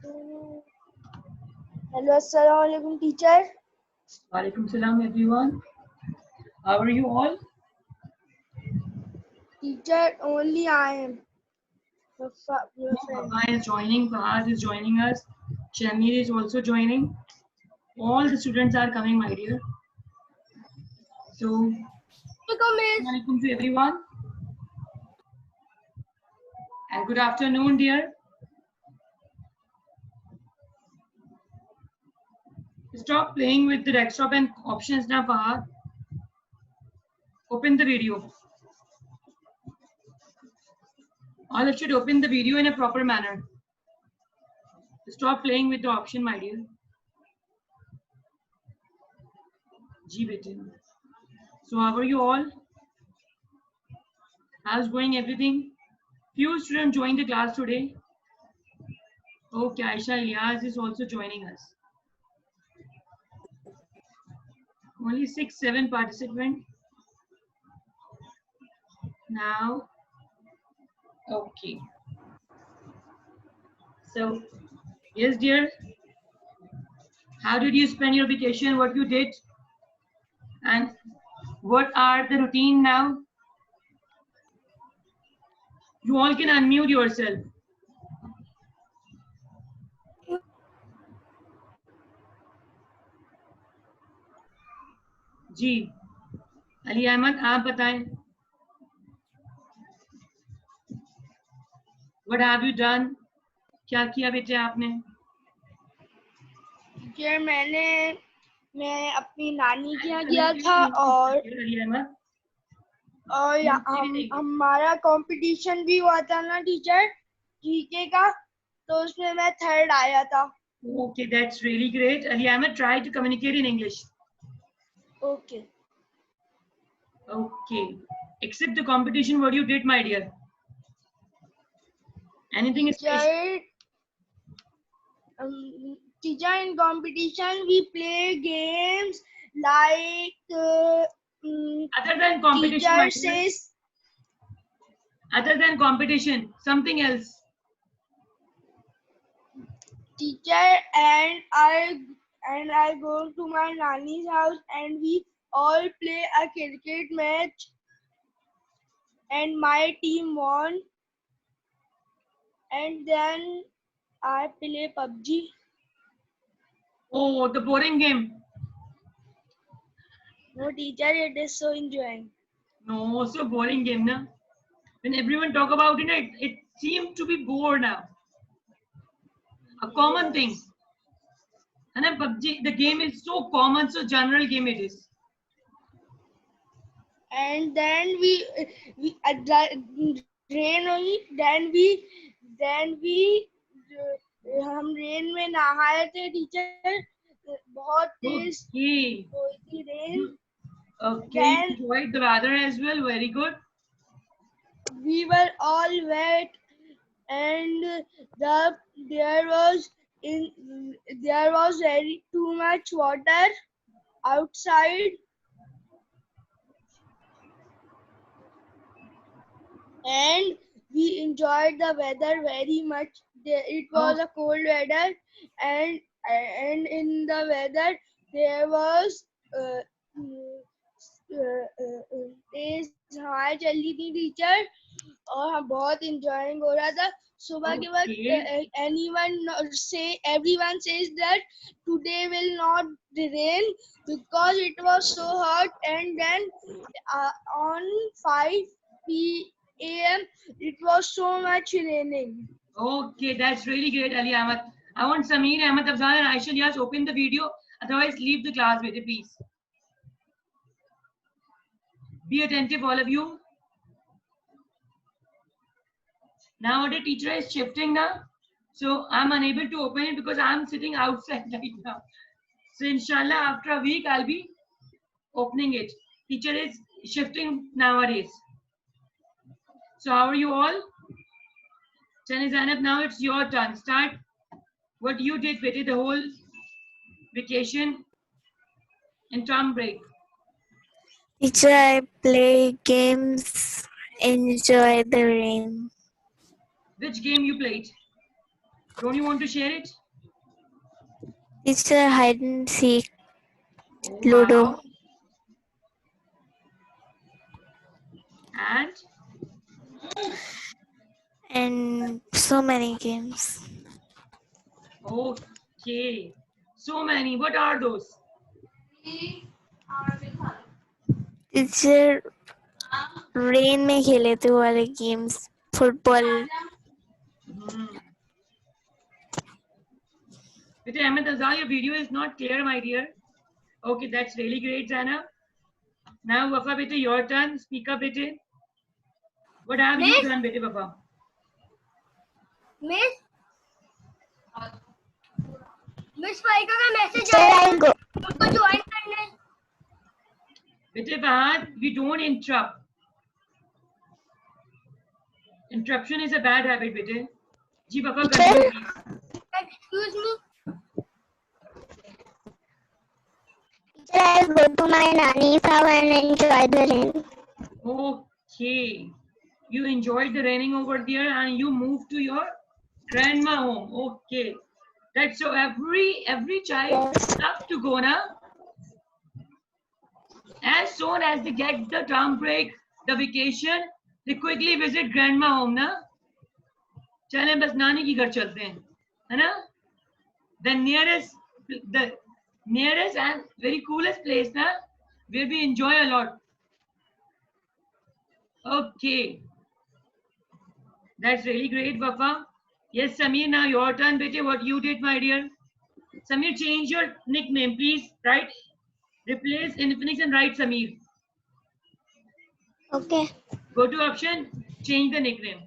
Hello, assalamu alaikum, teacher. Walaikum salam, everyone. How are you all? Teacher, only I am. Your friend. Papa is joining, Fahad is joining us, Shamir is also joining. All the students are coming, my dear. So, Assalamualaikum to everyone. And good afternoon, dear. Stop playing with the desktop and options now, Fahad. Open the video. All of you should open the video in a proper manner. Stop playing with the option, my dear. Ji bete. So how are you all? How's going everything? Few students joined the class today. Okay, Aisha Ilyas is also joining us. Only 6-7 participants. Now, okay. So, yes, dear. How did you spend your vacation? What you did? And what are the routine now? You all can unmute yourself. जी अली अहमद आप बताएं. What have you done? क्या किया बेटे आपने? Teacher मैं अपनी नानी के यहाँ गया था और अली अहमद हमारा कंपटीशन भी हुआ था ना टीचर जीके का, तो उसमें मैं थर्ड आया था. Okay, that's really great. Ali Ahmed, try to communicate in English. Okay. Okay. Except the competition, what you did, my dear? Anything special? Teacher, in competition we play games like Other than competition, teacher says. Other than competition, something else. Teacher, and I go to my nanny's house and we all play a cricket match and my team won, and then I play PUBG. Oh, the boring game. No, teacher, it is so enjoying. No, so boring game, na? When everyone talk about it, it seems to be bored now. A common thing. And then PUBG, the game is so common, so general game it is. And then we rain only, then we हम rain में नहाए थे teacher, बहुत तेज हुई थी rain. Okay, you enjoyed the weather as well. Very good. We were all wet, and there was very too much water outside, and we enjoyed the weather very much. It was a cold weather, and in the weather there was तेज हवाएं चल रही थी teacher, और हम बहुत enjoying हो रहा था. सुबह के वक्त everyone says that today will not rain because it was so hot, and then on 5 p.m. it was so much raining. Okay, that's really great, Ali Ahmed. I want Sameer, Ahmed Afzal and Aisha Ilyas open the video. Otherwise, leave the class with it, please. Be attentive, all of you. Now the teacher is shifting now. So I'm unable to open it because I'm sitting outside right now. So inshallah, after a week, I'll be opening it. Teacher is shifting nowadays. So how are you all? Chani Zainab, now it's your turn. Start what you did, Betty, the whole vacation and term break. Teacher, I play games, enjoy the rain. Which game you played? Don't you want to share it? Teacher, hide and seek, Oh, Ludo, wow. And and so many games. okay, so many. What are those? Teacher, rain में खेले थे वो वाले games, football. Bete Ahmed Azhar, your video is not clear, my dear. Okay, that's really great, Zana. Now, Wafa, bete, your turn. Speak up, bete. What have you done, bete, Wafa? Miss Faika का message Teacher, आया I'll go. उसको join करने. Bete, Fahad, we don't interrupt. Interruption is a bad habit, bete. Ji, Wafa, continue, please. Excuse me. Teacher, I'll go to my nanny's house and enjoy the rain. Okay. You enjoyed the raining over there and you moved to your grandma home. Okay. That's so every child loves to go now. As soon as they get the term break, the vacation, they quickly visit grandma home ना. चलें बस नानी की घर चलते हैं, है ना? The nearest and very coolest place ना, where we enjoy a lot. Okay, that's really great, Wafa. Yes, Samir, now your turn, bete. What you did, my dear? Samir, change your nickname, please. Right? Replace Infinix and write Samir. Okay. Go to option, change the nickname.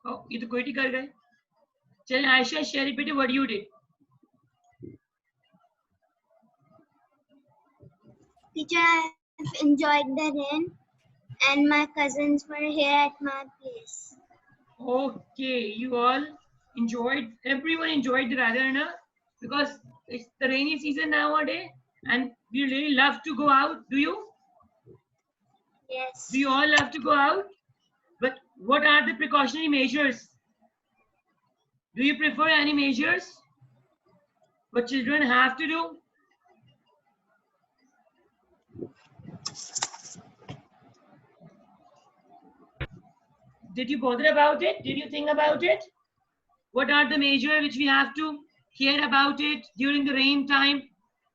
Oh, ये तो कोई कर गए. चलें, Aisha, share it, bete. What you did? Teacher, I've enjoyed the rain and my cousins were here at my place. Okay, you all enjoyed. Everyone enjoyed the weather, na? Because it's the rainy season nowadays, and we really love to go out. Do you? Yes. Do you all love to go out? But what are the precautionary measures? Do you prefer any measures what children have to do? Did you bother about it? Did you think about it? What are the measures which we have to care about it during the rain time?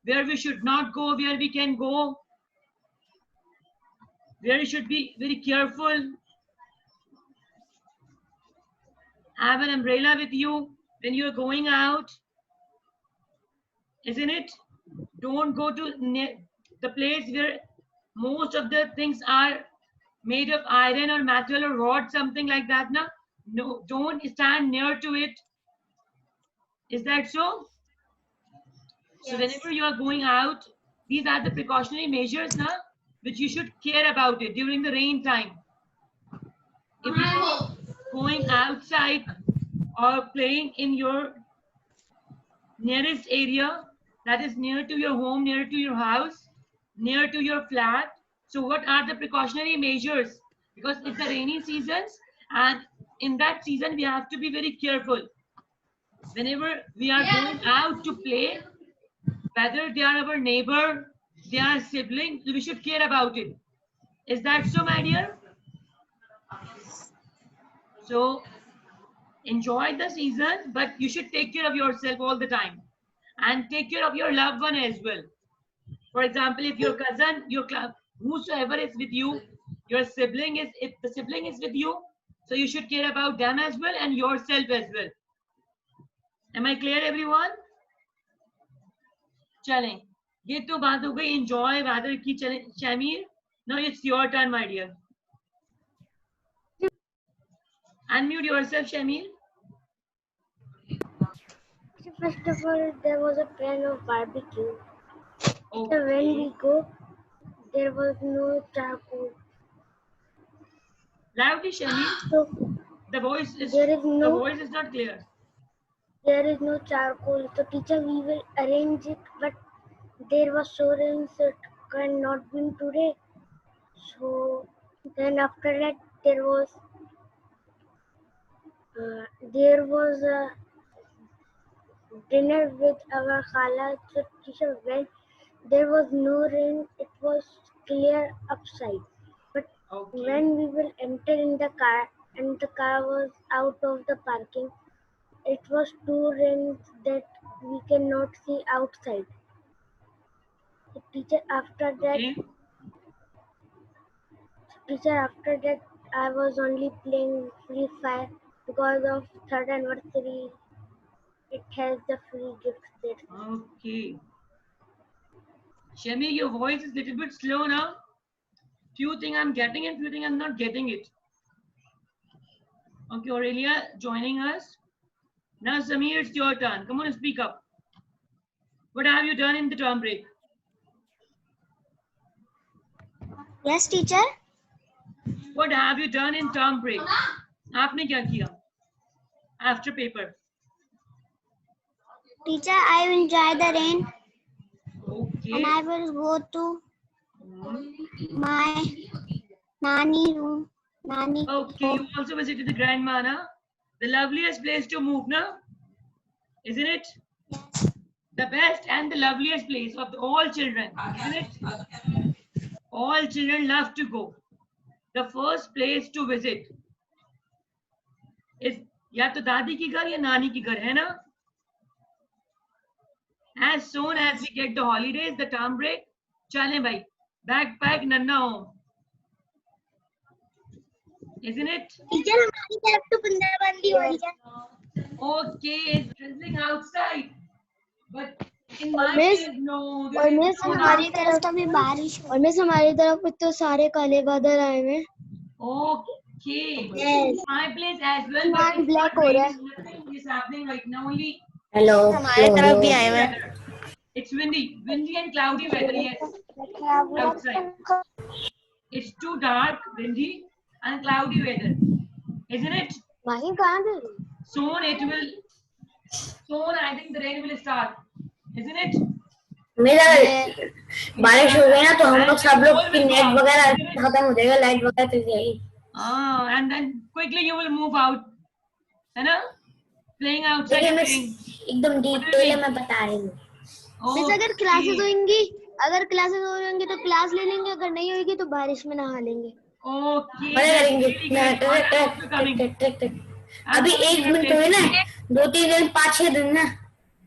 Where we should not go, where we can go, where you should be very careful. Have an umbrella with you when you're going out, isn't it? Don't go to the place where most of the things are made of iron or metal or rod, something like that. No, don't stand near to it. Is that so? So whenever you are going out, these are the precautionary measures which you should care about it during the rain time. If you are going outside or playing in your nearest area, that is near to your home, near to your house, near to your flat. So what are the precautionary measures? Because it's the rainy seasons, and in that season we have to be very careful. Whenever we are going out to play, whether they are our neighbor, they are sibling, we should care about it. Is that so, my dear? So enjoy the season, but you should take care of yourself all the time and take care of your loved one as well. For example, if your cousin, whosoever is with you, your sibling is, if the sibling is with you, so you should care about them as well and yourself as well. Am I clear, everyone? चलें, ये तो बात हो गई enjoy weather की. चलें, Shamir, now it's your turn, my dear. Unmute yourself, Shamir. First of all, there was a plan of barbecue. Okay. So when we go, there was no charcoal. Loudly, Shamir. So The voice is not clear. There is no charcoal. So teacher, we will arrange it, but there was so rain, so it cannot be today. So then after that there was a dinner with our khala. So teacher, when there was no rain, it was clear outside. But Okay. when we will enter in the car and the car was out of the parking, it was too rain that we cannot see outside. The teacher after that Okay. I was only playing Free Fire because of third anniversary. It has the free gifts there. Okay. Shami, your voice is a little bit slow now. Few thing I'm getting and few thing I'm not getting it. Okay, Aurelia joining us. Now, Samir, it's your turn. Come on, speak up. What have you done in the term break? Yes, teacher. What have you done in term break? आपने क्या किया? After paper. Teacher, I will enjoy the rain Okay. and I will go to my Nani room. Nani. Okay, you also visited the grandma, na? The loveliest place to move, na? Isn't it? Yes. The best and the loveliest place of all children, isn't it? All children love to go. The first place to visit is या तो दादी की घर या नानी की घर, है ना? As soon as we get the holidays, the term break, chale bhai, backpack Nanna home. Isn't it? Teacher, हमारी तरफ तो बंदी हो रही है. Okay, it's drizzling outside. But in my Miss, place, no. और मिस हमारी तरफ तो भी बारिश और मिस हमारी तरफ तो सारे काले बादल आए हैं. Okay. Yes. My place as well, but मान it's black not हो रहा raining. Nothing is happening right now. Only hello हमारे तरफ भी आए हैं. weather. It's windy and cloudy weather. Yes, outside. It's too dark, windy, and cloudy weather, isn't it? माही कहाँ गई? Soon it will. Soon I think the rain will start, isn't it? मेरा बारिश हो गई ना तो हम लोग सब लोग की नेट वगैरह खत्म हो जाएगा, लाइट वगैरह चल जाएगी. And then quickly you will move out, है ना? Playing outside. देखिए मैं Playing. एकदम डिटेल में बता रही हूँ. मिस अगर क्लासेस होंगी तो क्लास ले लेंगे, अगर नहीं होगी तो बारिश में नहा लेंगे. Okay. मजा करेंगे. Really good. अभी 1 मिनट हुए ना, 2-3 दिन 5-6 दिन ना,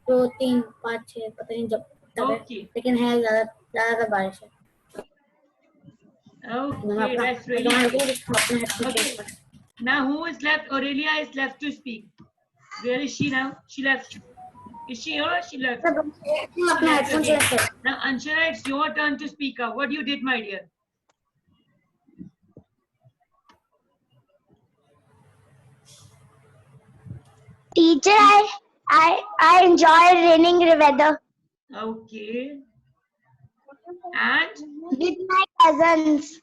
2-3 5-6 पता नहीं जब तब है. Okay. लेकिन है ज्यादा बारिश है. Okay, that's really good. Okay. Now who is left? Aurelia is left to speak. Where is she now? She left. Is she here? She left. अपना हेडफोन से रखो. Now Anshara, it's your turn to speak up. What you did, my dear? Teacher, I enjoy raining weather Okay. And with my cousins.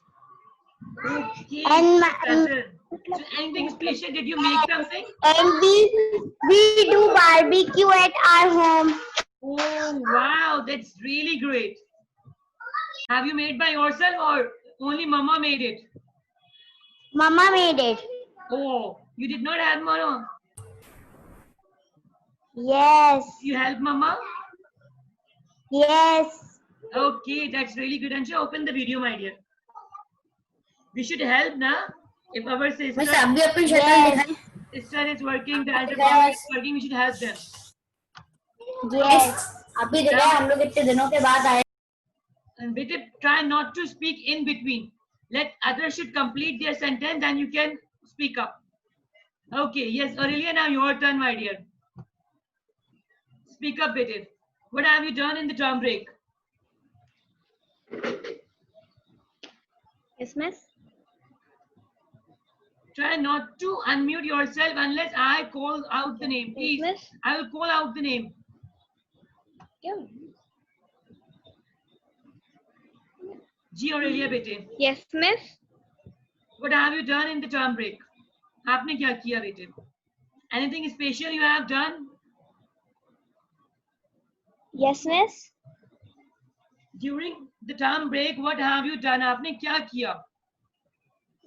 okay. And cousin. So anything special? Did you make something? And we do barbecue at our home. Oh wow, that's really great. Have you made by yourself or only Mama made it? Mama made it. Oh, you did not have Mama. Yes. You helped Mama? Yes. Okay, that's really good. Ansha, open the video, my dear. We should help, na? If our मैं sister सब भी अपनी शक्ल दिखाई. is working, the elder brother is working, we should help them. Yes. अभी देखा हम लोग इतने दिनों के बाद आए. And Bete, try not to speak in between. Let others should complete their sentence and you can speak up. Okay, yes, Aurelia, now your turn, my dear. Speak up, Bete. What have you done in the term break? Yes, miss. Try not to unmute yourself unless I call out the name. Please, Yes, miss. I will call out the name. Yeah. Ji Aurelia, Bete. Yes, miss. What have you done in the term break? आपने क्या किया बेटे? Anything special you have done? Yes, miss. during the term break, what have you done? आपने क्या किया?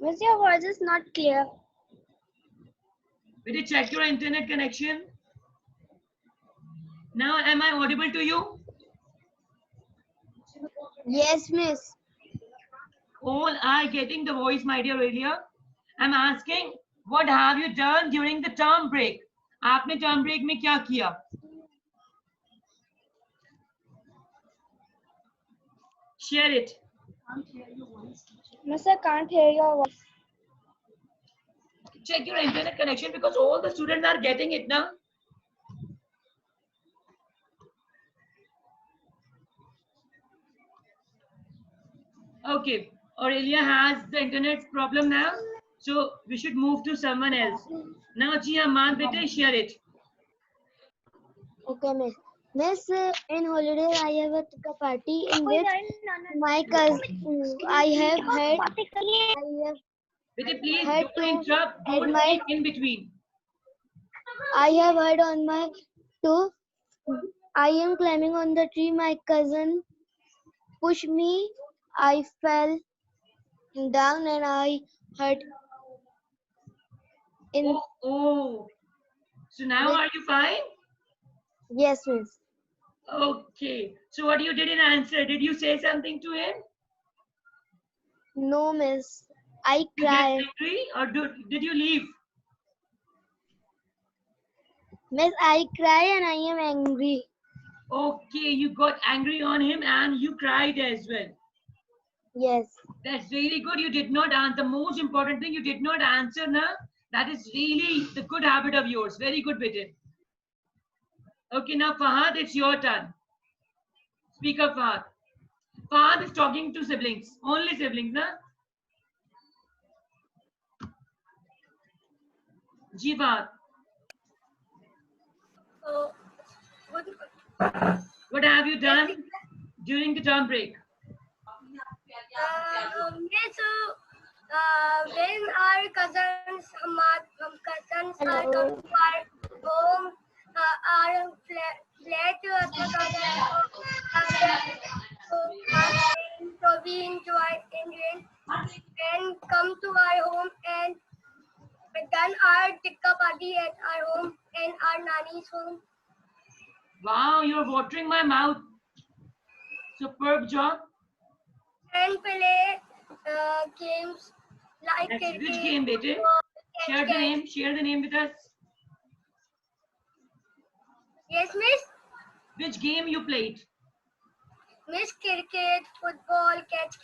Miss, your voice is not clear. Will you check your internet connection? Now, am I audible to you? Yes, Miss. All are getting the voice, my dear Aurelia. I'm asking, what have you done during the term break? आपने term break में क्या किया? Share it. Miss, I can't hear your voice. Check your internet connection because all the students are getting it now. Okay, Aurelia has the internet problem now, so we should move to someone else. Now, Jia Maan, bete, share it. Okay, Miss. Miss, in holiday I have a tikka party in which my cousin I have Bete, please Had don't to interrupt, don't admire- speak in between. I have heard on my toe. I am climbing on the tree. My cousin pushed me. I fell down and I hurt in. Oh. So now Miss- are you fine? Yes, Miss. Okay. So what you did in answer? Did you say something to him? No, Miss. I You get cried. angry or did you leave? Miss, I cry and I am angry. Okay, you got angry on him and you cried as well. Yes. That's really good. You did not answer. The most important thing, you did not answer now. That is really the good habit of yours. Very good, Bidin. Okay, now Fahad, it's your turn. Speak up, Fahad. Fahad is talking to siblings. Only siblings, na? Ji, Fahad. What have you done during the term break? When our cousins, cousins are come to our home, our so we enjoy Indian and come to our home and done our tikka party at our home and our nanny's home. Wow, you're watering my mouth. Superb job. And play games like That's cricket. which game, Bete? Share the name. Share the name with us. Yes, Miss. Which game you played? Miss cricket, football, catch.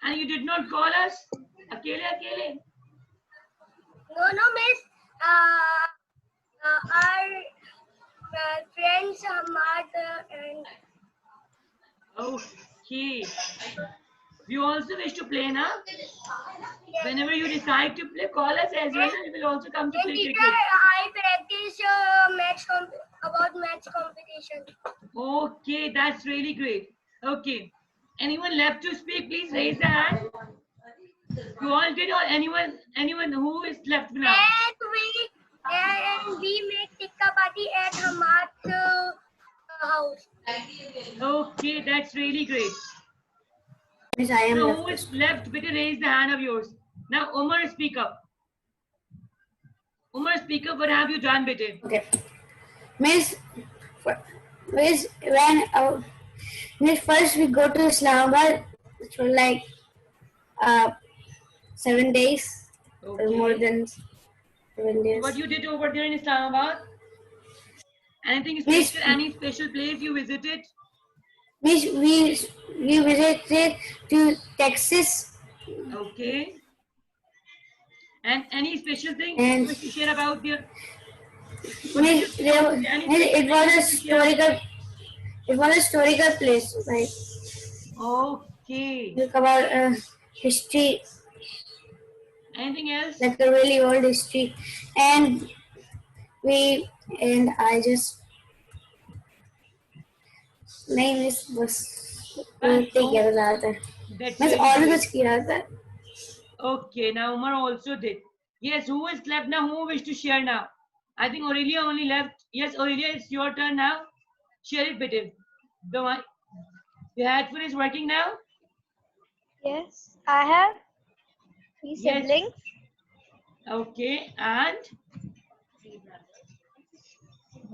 And you did not call us? Akele, akele. No, Miss. Our friends, Hamad, and Okay. You also wish to play, na? Whenever you decide to play, call us as well. We will also come to play teacher, cricket. I practice about match competition. Okay, that's really great. Okay. Anyone left to speak, please raise the hand. You all did, or anyone who is left now? And we make tikka party at Hamad's house. Okay, that's really great. Miss, I am Now, left. who is left? Better raise the hand of yours. Now, Umar, speak up. Umar, speak up. What have you done, Bete? Okay. Miss, Miss, Miss, first we go to Islamabad for like 7 days, or more than 7 days. What you did over there in Islamabad? Anything special? Any special place you visited? Miss, we visited to Texas. Okay. And any special thing And- you wish to share about there? Miss, it was a historical place, right? Okay. Like about history, Anything else? like a really old history, and I just नहीं miss बस उल्टे किया था ज़्यादातर That's मैं really और भी great. कुछ किया था Okay, now Umar also did. Yes, who is left now? Who wish to share now? I think Aurelia only left. Yes, Aurelia, it's your turn now. Share it with him. The one. Your headphone is working now? Yes, I have 3 Yes. siblings. Okay, and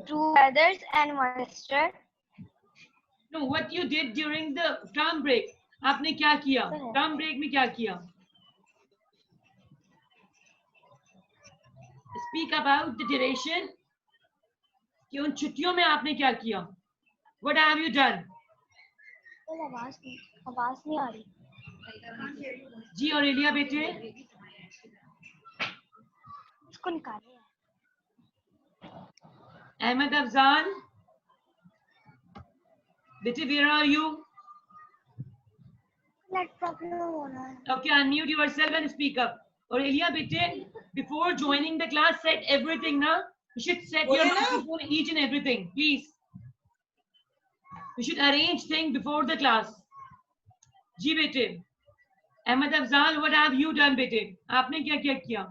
2 brothers and 1 sister. no, what you did during the term break? आपने क्या किया? Term break में क्या किया? Speak about the duration. कि उन छुट्टियों में आपने क्या किया? What have you done? आवाज नहीं आ रही। जी ऑरेलिया बेटे, इसको निकालिए। अहमद अफजान बेटे, where are you? Net problem हो रहा है। Okay, unmute yourself and speak up. Aurelia bete, before joining the class, set everything na. You should set your microphone, each and everything, please. You should arrange things before the class. जी बेटे, Ahmad Afzal, what have you done बेटे? आपने क्या क्या किया?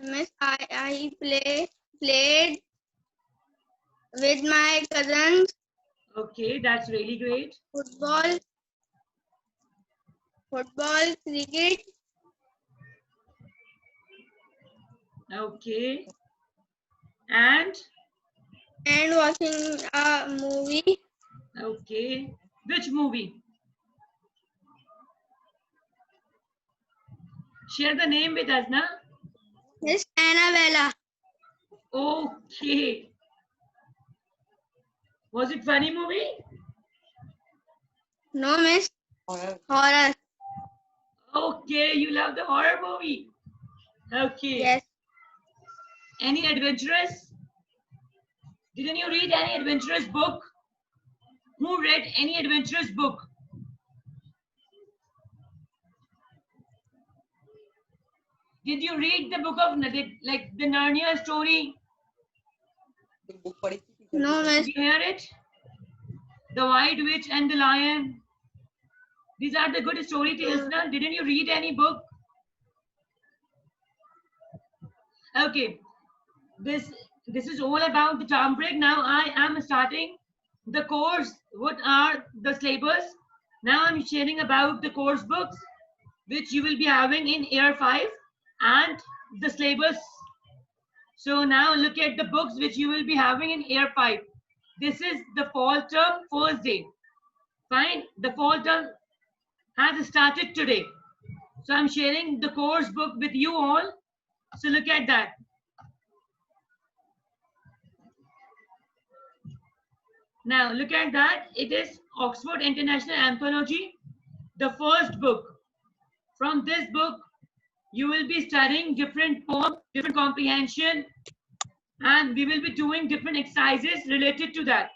Miss, I played with my cousins Okay, that's really great. football, cricket, Okay, and and watching a movie. okay, which movie? Share the name with us, na? Miss Annabella. Okay. Was it funny movie? No, Miss. Horror. Okay, you love the horror movie. Okay. Yes. Any adventurous? Didn't you read any adventurous book? Who read any adventurous book? Did you read the book of like the Narnia story? No, Miss. Did you hear it? The White Witch and the Lion. These are the good story tales. Na? Didn't you read any book? Okay. This is all about the term break. Now I am starting the course. What are the syllabus? Now I'm sharing about the course books which you will be having in year 5 and the syllabus. So now look at the books which you will be having in year 5. This is the fall term first day. Fine. The fall term has started today. So I'm sharing the course book with you all. So look at that. Now look at that. It is Oxford International Anthology, the first book. From this book, you will be studying different poems, different comprehension, and we will be doing different exercises related to that.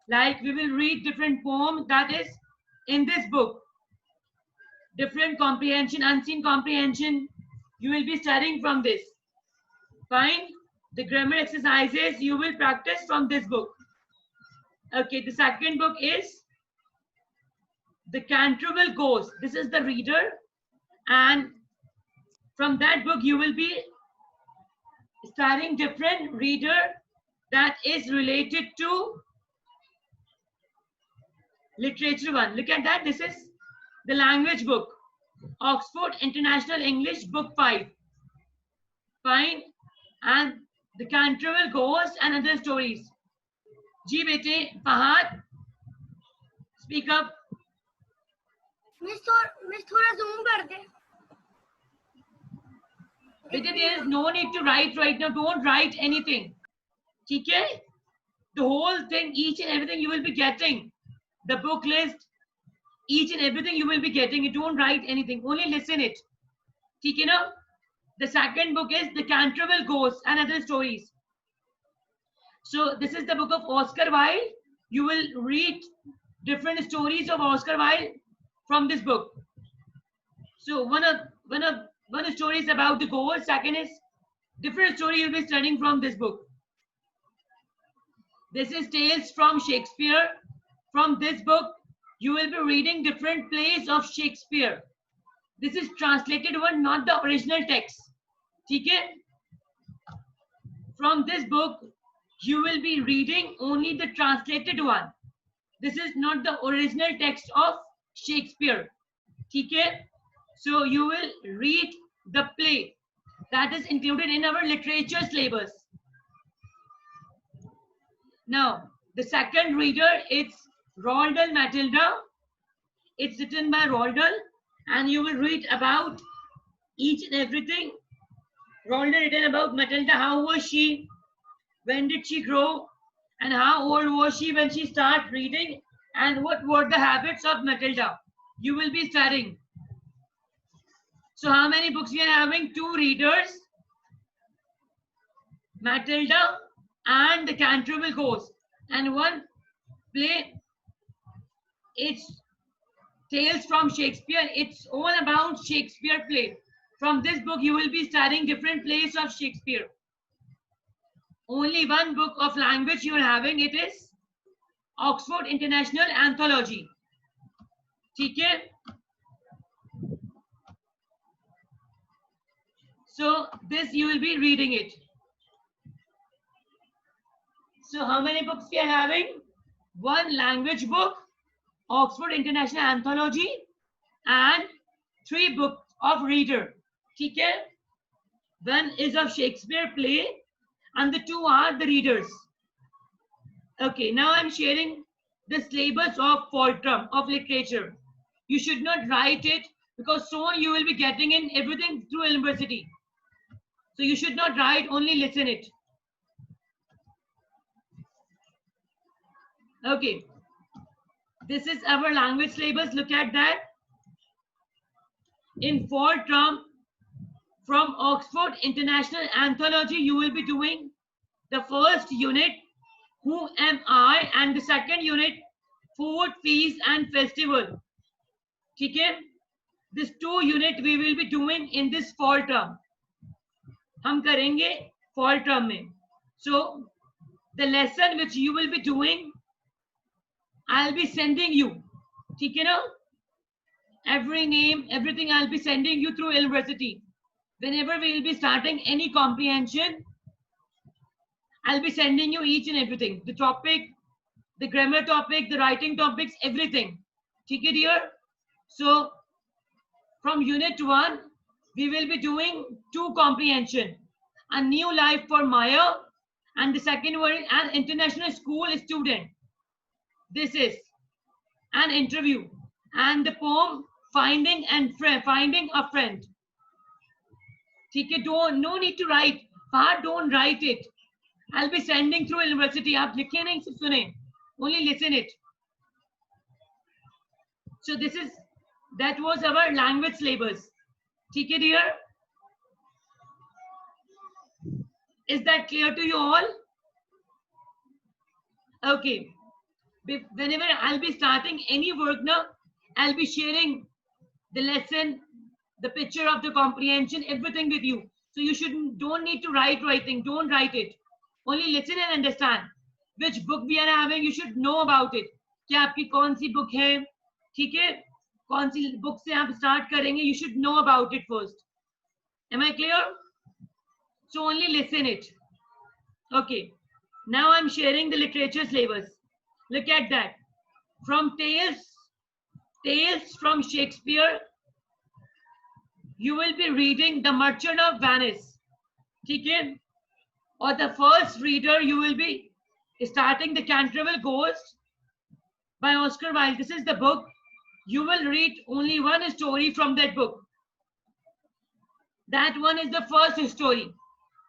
Like we will read different poems that is in this book. Different comprehension, unseen comprehension, you will be studying from this. Fine. The grammar exercises you will practice from this book. Okay, the second book is The Canterville Ghost. This is the reader, and from that book you will be studying different reader that is related to literature one. Look at that. This is the language book, Oxford International English Book 5. Fine. And The Canterville Ghost and Other Stories. जी बेटे, Fahad, speak up. Miss, थोड़ा zoom कर दे. बेटे, there is no need to write right now. Don't write anything. ठीक है? The whole thing, each and everything you will be getting. The book list, each and everything you will be getting. You don't write anything. Only listen it. ठीक है ना? The second book is The Canterville Ghost and Other Stories. So this is the book of Oscar Wilde. You will read different stories of Oscar Wilde from this book. So one story is about the ghost. Second is different story you'll be studying from this book. This is Tales from Shakespeare. From this book, you will be reading different plays of Shakespeare. This is translated one, not the original text. ठीक है? From this book, you will be reading only the translated one. This is not the original text of Shakespeare. Okay? So you will read the play that is included in our literature syllabus. Now, the second reader is Roald Dahl Matilda. It's written by Roald Dahl, and you will read about each and everything. Roald Dahl written about Matilda. How was she? When did she grow? And how old was she when she started reading? And what were the habits of Matilda? You will be studying. So how many books we are having? 2 readers, Matilda and the Canterville Ghost, and 1 play. It's Tales from Shakespeare. It's all about Shakespeare play. From this book, you will be studying different plays of Shakespeare. Only 1 book of language you are having. It is Oxford International Anthology. Okay? So this you will be reading it. So how many books we are having? 1 language book, Oxford International Anthology, and 3 books of reader. Okay? 1 is of Shakespeare play, and the 2 are the readers. Okay, now I'm sharing the syllabus of fall term of literature. You should not write it because soon you will be getting in everything through university. So you should not write, only listen it. Okay. This is our language syllabus. Look at that. In fall term, from Oxford International Anthology, you will be doing the first unit, Who Am I? And the second unit, Food, Feast and Festival. Okay? This 2 unit we will be doing in this fall term. हम करेंगे fall term में. So the lesson which you will be doing, I'll be sending you. ठीक है ना? Every name, everything I'll be sending you through university. Whenever we will be starting any comprehension, I'll be sending you each and everything. The topic, the grammar topic, the writing topics, everything. ठीक है dear? So from unit 1, we will be doing 2 comprehension. A New Life for Maya, and the second one, an international school student. This is an interview, and the poem Finding a Friend. ठीक है? No need to write. Far don't write it. I'll be sending through university. आप लिखे नहीं, सिर्फ सुने. Only listen it. So that was our language syllabus. ठीक है dear? Is that clear to you all? Okay. Whenever I'll be starting any work now, I'll be sharing the lesson, the picture of the comprehension, everything with you. So you don't need to writing. Don't write it. Only listen and understand. Which book we are having, you should know about it. क्या आपकी कौन सी book है? ठीक है? कौन सी book से आप start करेंगे? You should know about it first. Am I clear? So only listen it. Okay. Now I'm sharing the literature syllabus. Look at that. From Tales from Shakespeare, you will be reading The Merchant of Venice. Okay? Or the first reader, you will be starting The Canterville Ghost by Oscar Wilde. This is the book. You will read only 1 story from that book. That one is the first story.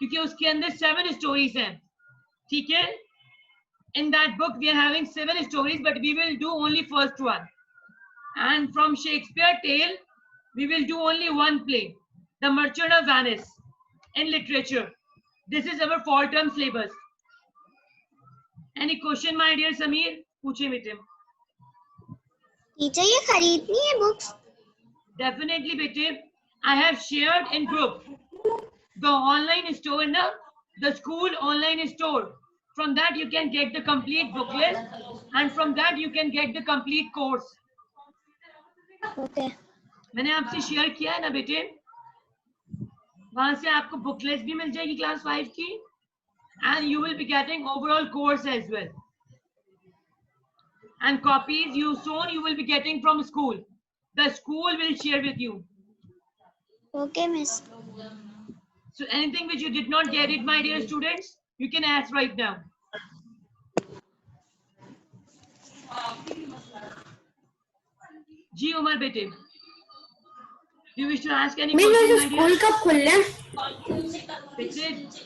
क्योंकि उसके अंदर 7 stories हैं. ठीक है? In that book, we are having 7 stories, but we will do only first one. And from Shakespeare tale, we will do only 1 play, The Merchant of Venice, in literature. This is our fall term syllabus. Any question, my dear Sameer? पूछे बेटे. Teacher ये खरीदनी है books? Definitely बेटे. I have shared in group the online store, na? The school online store. From that you can get the complete booklet, and from that you can get the complete course. Okay. मैंने आपसे share किया है ना बेटे, वहां से आपको booklets भी मिल जाएगी क्लास 5 की, and you will be getting overall course as well. And copies you will be getting from school. The school will share with you. Okay, miss. So anything which you did not get it, my dear students, you can ask right now. जी उमर बेटे, do you wish to ask any question, my school dear? कब खुल रहे हैं?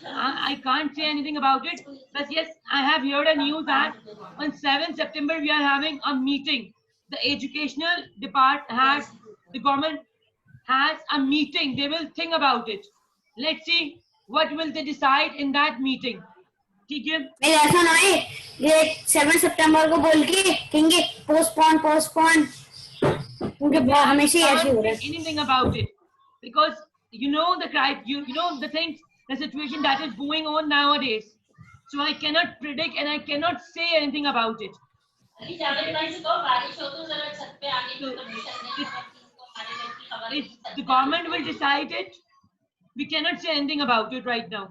I can't say anything about it, but yes, I have heard a news that on 7th September we are having a meeting. The educational department the government has a meeting. They will think about it. Let's see what will they decide in that meeting. ठीक है? नहीं ऐसा ना है ये 7 सितंबर को बोल के कहेंगे पोस्टपोन क्योंकि हमेशा ही ऐसे हो रहा है. Anything about it because you know the things, the situation that is going on nowadays. So I cannot predict and I cannot say anything about it. If the government will decide it, we cannot say anything about it right now.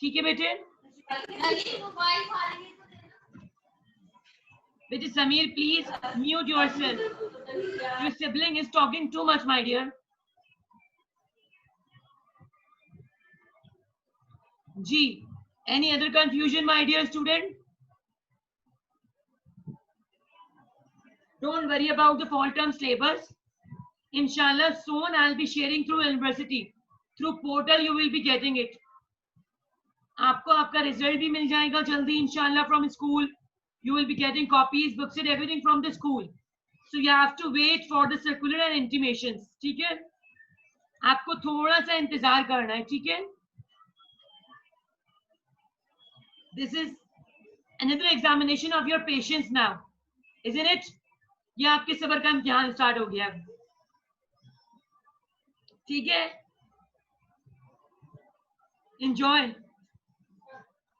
ठीक है बेटे? बेटे Sameer, please mute yourself. Your sibling is talking too much, my dear. G. Any other confusion, my dear student? Don't worry about the fall term syllabus. Inshallah, soon I'll be sharing through university. Through portal, you will be getting it. आपको आपका result भी मिल जाएगा जल्दी inshallah from school. You will be getting copies, books and everything from the school. So you have to wait for the circular and intimations. ठीक है? आपको थोड़ा सा इंतजार करना है, ठीक है? This is another examination of your patience now, isn't it? ये आपके सब्र का इम्तिहान स्टार्ट हो गया, ठीक है? Enjoy.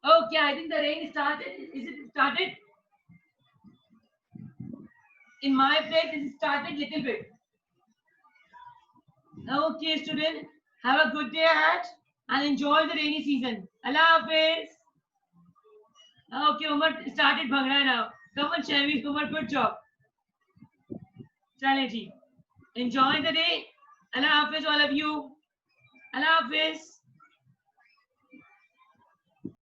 Okay, I think the rain started. Is it started? In my place, it started little bit. Okay, student, have a good day ahead and enjoy the rainy season. Allah Hafiz. Okay, Umar started bhangra now. Come on, Shami, Umar, good job. Chale ji. Enjoy the day. Allah Hafiz, all of you. Allah Hafiz.